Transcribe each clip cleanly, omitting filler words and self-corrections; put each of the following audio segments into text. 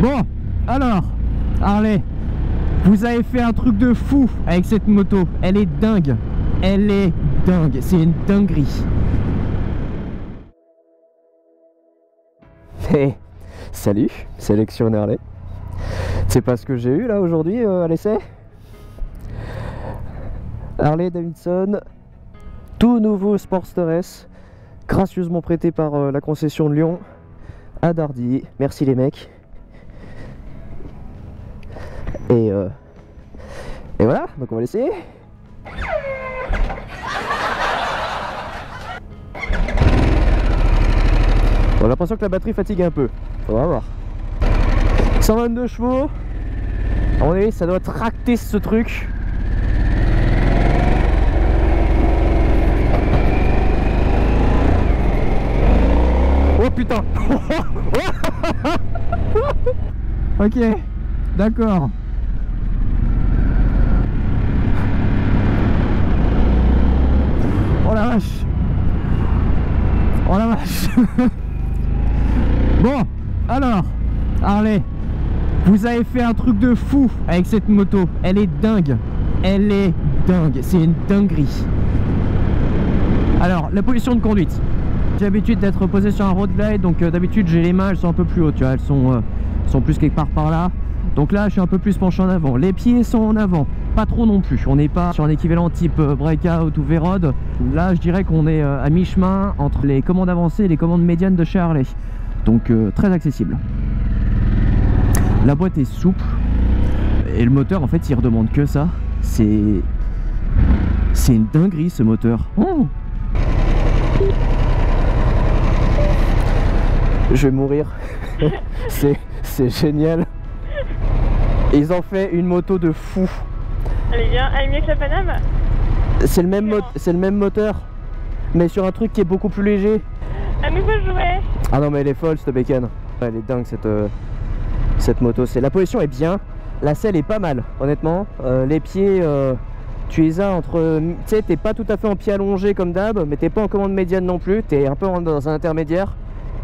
Bon, alors, Harley, vous avez fait un truc de fou avec cette moto. Elle est dingue. Elle est dingue. C'est une dinguerie. Hey, salut, sélection Harley. C'est pas ce que j'ai eu là aujourd'hui à l'essai. Harley Davidson, tout nouveau Sportster S, gracieusement prêté par la concession de Lyon à Dardy. Merci les mecs. Et voilà, donc on va l'essayer. J'ai l'impression que la batterie fatigue un peu. On va voir. 122 chevaux. À mon avis, ça doit tracter ce truc. Oh putain. Ok, d'accord. Oh la vache. Oh la vache. Bon, alors, Harley, vous avez fait un truc de fou avec cette moto. Elle est dingue. Elle est dingue. C'est une dinguerie. Alors, la position de conduite. J'ai l'habitude d'être posé sur un road glide, donc d'habitude j'ai les mains, elles sont un peu plus hautes, tu vois, elles sont plus quelque part par là. Donc là, je suis un peu plus penché en avant. Les pieds sont en avant, pas trop non plus. On n'est pas sur un équivalent type Breakout ou V-Rod. Là, je dirais qu'on est à mi-chemin entre les commandes avancées et les commandes médianes de chez Harley. Donc très accessible. La boîte est souple et le moteur, en fait, il redemande que ça. C'est une dinguerie ce moteur. Oh, je vais mourir. C'est génial. Ils ont fait une moto de fou. Elle est bien, elle est mieux que la Paname. C'est le même moteur, mais sur un truc qui est beaucoup plus léger. Un nouveau jouet. Ah non mais elle est folle cette bécane. Elle est dingue cette moto. La position est bien, la selle est pas mal honnêtement. Les pieds, tu les as entre... Tu sais, t'es pas tout à fait en pied allongé comme d'hab, mais t'es pas en commande médiane non plus. T'es un peu dans un intermédiaire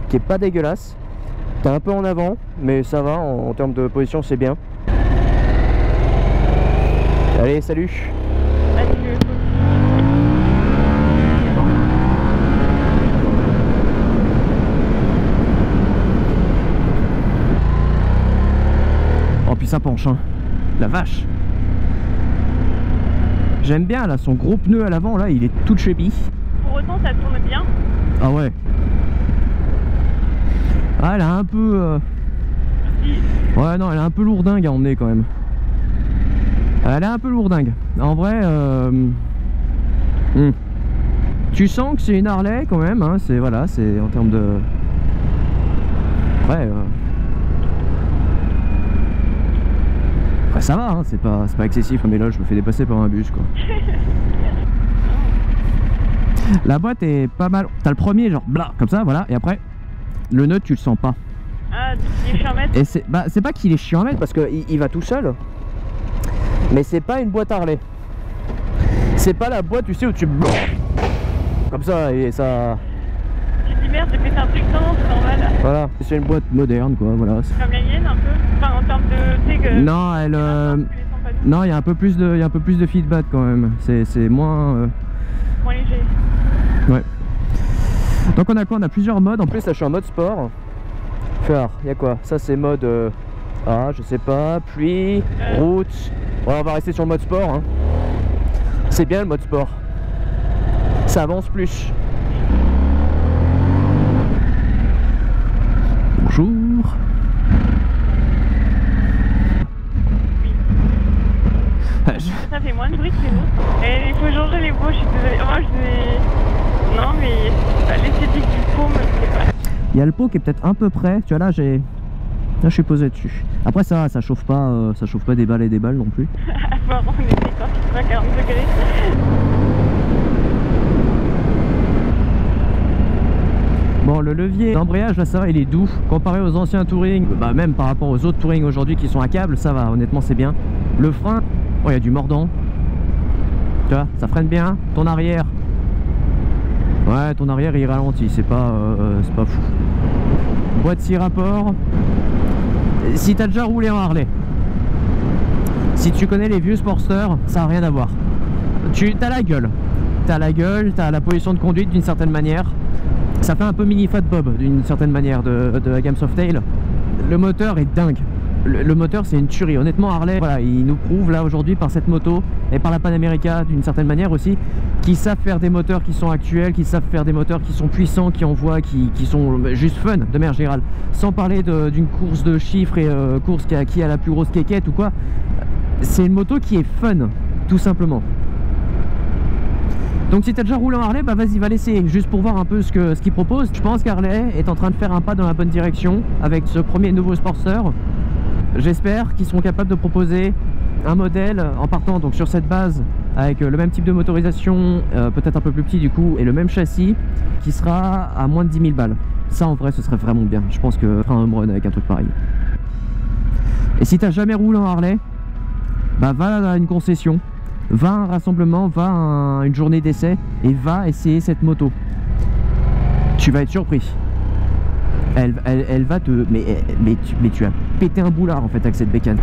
qui est pas dégueulasse. T'es un peu en avant, mais ça va, en termes de position c'est bien. Allez, salut. Adieu. oh puis ça penche, hein. La vache. J'aime bien là, son gros pneu à l'avant là, il est tout chubby. Pour autant, ça tourne bien. Ah ouais. Ah, elle a un peu... Ouais, non, elle est un peu lourdingue à emmener quand même. Elle est un peu lourdingue. En vrai, tu sens que c'est une Harley quand même, hein. C'est, voilà, c'est en termes de... Après, après ça va, hein. C'est pas excessif, mais là je me fais dépasser par un bus quoi. La boîte est pas mal. T'as le premier genre bla comme ça, voilà, et après le nœud tu le sens pas. Ah, il est chiant à mettre. Et c'est pas qu'il est chiant à mettre Parce qu'il va tout seul. Mais c'est pas une boîte Harley. C'est pas la boîte, tu sais, où tu... Comme ça, et ça... Tu te dis merde, j'ai pété un truc, non, c'est normal. Voilà, c'est une boîte moderne quoi, voilà. Comme la mienne un peu. Enfin, en termes de... Tu sais que... Non, elle... Non, il y a un peu plus de feedback quand même. C'est moins... Moins léger. Ouais. Donc on a quoi? On a plusieurs modes. En plus, là, je suis en mode sport. Faire, il y a quoi? Ça, c'est mode... Ah, je sais pas, pluie, route... Ouais, on va rester sur le mode sport, hein. C'est bien le mode sport. Ça avance plus. Bonjour. Ça fait moins de bruit que les autres. Et il faut changer les pots, je suis désolée. Moi, non, mais l'esthétique du pot me plaît pas. Il y a le pot qui est peut-être un peu près. Tu vois là, là, je suis posé dessus. Après ça chauffe pas des balles et des balles non plus. Bon, on était quand il fait 40 degrés. Bon, le levier d'embrayage là, ça va, il est doux comparé aux anciens touring. Bah même par rapport aux autres touring aujourd'hui qui sont à câble, ça va. Honnêtement, c'est bien. Le frein, oh, il y a du mordant. Tu vois, ça freine bien. Ton arrière, ouais, ton arrière il ralentit. C'est pas fou. Boîte 6 rapports. Si t'as déjà roulé en Harley, si tu connais les vieux Sportster, ça n'a rien à voir. T'as la gueule. T'as la position de conduite d'une certaine manière. Ça fait un peu mini Fat Bob d'une certaine manière de la gamme Softail. Le moteur est dingue. Le moteur c'est une tuerie. Honnêtement Harley, voilà, il nous prouve là aujourd'hui par cette moto et par la Pan America d'une certaine manière aussi, qu'ils savent faire des moteurs qui sont actuels, qu'ils savent faire des moteurs qui sont puissants, qui envoient, qui sont juste fun de manière générale. Sans parler d'une course de chiffres et course qui a la plus grosse quéquette ou quoi. C'est une moto qui est fun, tout simplement. Donc si tu as déjà roulé en Harley, bah vas-y, va l'essayer, juste pour voir un peu ce qu'il propose. Je pense qu'Harley est en train de faire un pas dans la bonne direction avec ce premier nouveau Sportster. J'espère qu'ils seront capables de proposer un modèle en partant donc sur cette base avec le même type de motorisation, peut-être un peu plus petit du coup, et le même châssis qui sera à moins de 10 000 balles. Ça en vrai ce serait vraiment bien, je pense que fera un home run avec un truc pareil. Et si tu n'as jamais roulé en Harley, bah va à une concession, va à un rassemblement, va à une journée d'essai et va essayer cette moto. Tu vas être surpris. Elle va te... Mais tu as pété un boulard en fait avec cette bécane.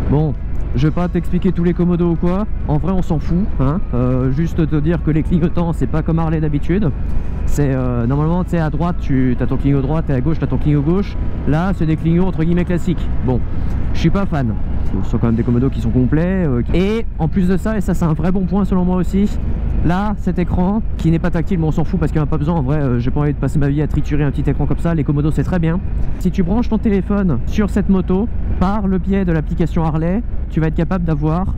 Bon, je vais pas t'expliquer tous les commodos ou quoi. En vrai on s'en fout, hein. Juste te dire que les clignotants c'est pas comme Harley d'habitude. C'est normalement tu sais à droite tu as ton cligno droite et à gauche tu as ton cligno gauche. Là c'est des clignots entre guillemets classiques. Bon, je suis pas fan. Ce sont quand même des commodos qui sont complets. Et en plus de ça, et ça c'est un vrai bon point selon moi aussi, là cet écran qui n'est pas tactile, mais on s'en fout parce qu'il n'y en a pas besoin. En vrai j'ai pas envie de passer ma vie à triturer un petit écran comme ça. Les commodos c'est très bien. Si tu branches ton téléphone sur cette moto par le biais de l'application Harley, tu vas être capable d'avoir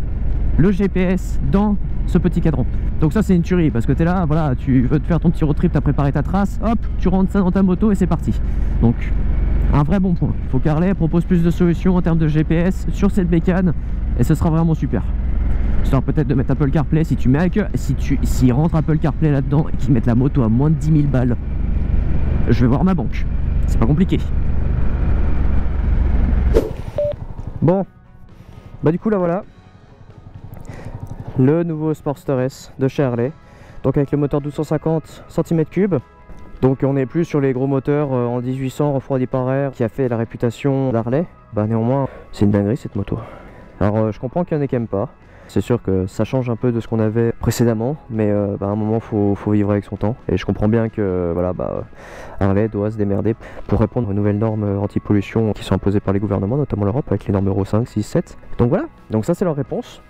le GPS dans ce petit cadran. Donc ça c'est une tuerie parce que tu es là, voilà, tu veux te faire ton petit road trip, tu as préparé ta trace, hop, tu rentres ça dans ta moto et c'est parti. Donc un vrai bon point. Il faut qu'Harley propose plus de solutions en termes de GPS sur cette bécane et ce sera vraiment super. Histoire peut-être de mettre Apple CarPlay si tu mets s'il rentre Apple CarPlay là-dedans et qu'ils mettent la moto à moins de 10 000 balles, je vais voir ma banque. C'est pas compliqué. Bon, bah du coup là voilà le nouveau Sportster S de chez Harley, donc avec le moteur 1250 cm3. Donc on n'est plus sur les gros moteurs en 1800 refroidis par air qui a fait la réputation d'Harley. Bah néanmoins c'est une dinguerie cette moto. Alors je comprends qu'il y en ait qui n'aiment pas. C'est sûr que ça change un peu de ce qu'on avait précédemment, mais à un moment faut vivre avec son temps. Et je comprends bien que voilà, Harley doit se démerder pour répondre aux nouvelles normes anti-pollution qui sont imposées par les gouvernements, notamment l'Europe avec les normes Euro 5, 6, 7. Donc voilà, donc ça c'est leur réponse.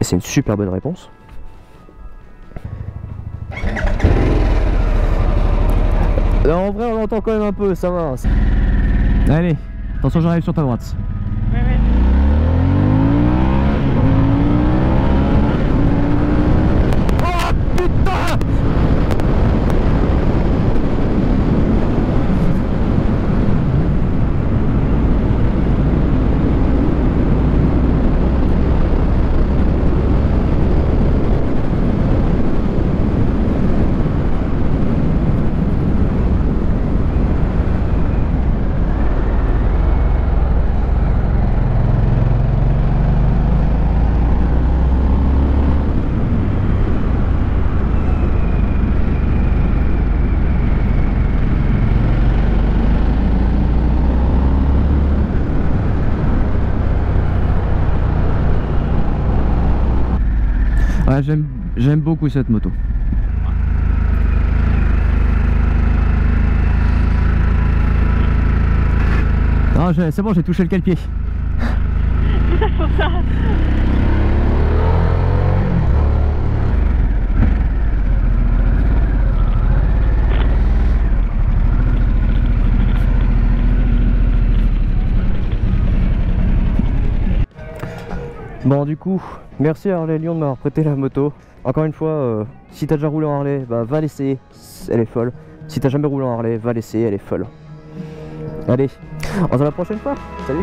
Et c'est une super bonne réponse. Là, en vrai on l'entend quand même un peu, ça va. Allez, attention j'arrive sur ta droite. Ouais. Ouais, j'aime beaucoup cette moto. Non, c'est bon, j'ai touché le cale-pied. C'est pour ça. Bon du coup, merci à Harley Lyon de m'avoir prêté la moto. Encore une fois, si t'as déjà roulé en Harley, bah va l'essayer, elle est folle. Si t'as jamais roulé en Harley, va l'essayer, elle est folle. Allez, on se voit la prochaine fois, salut.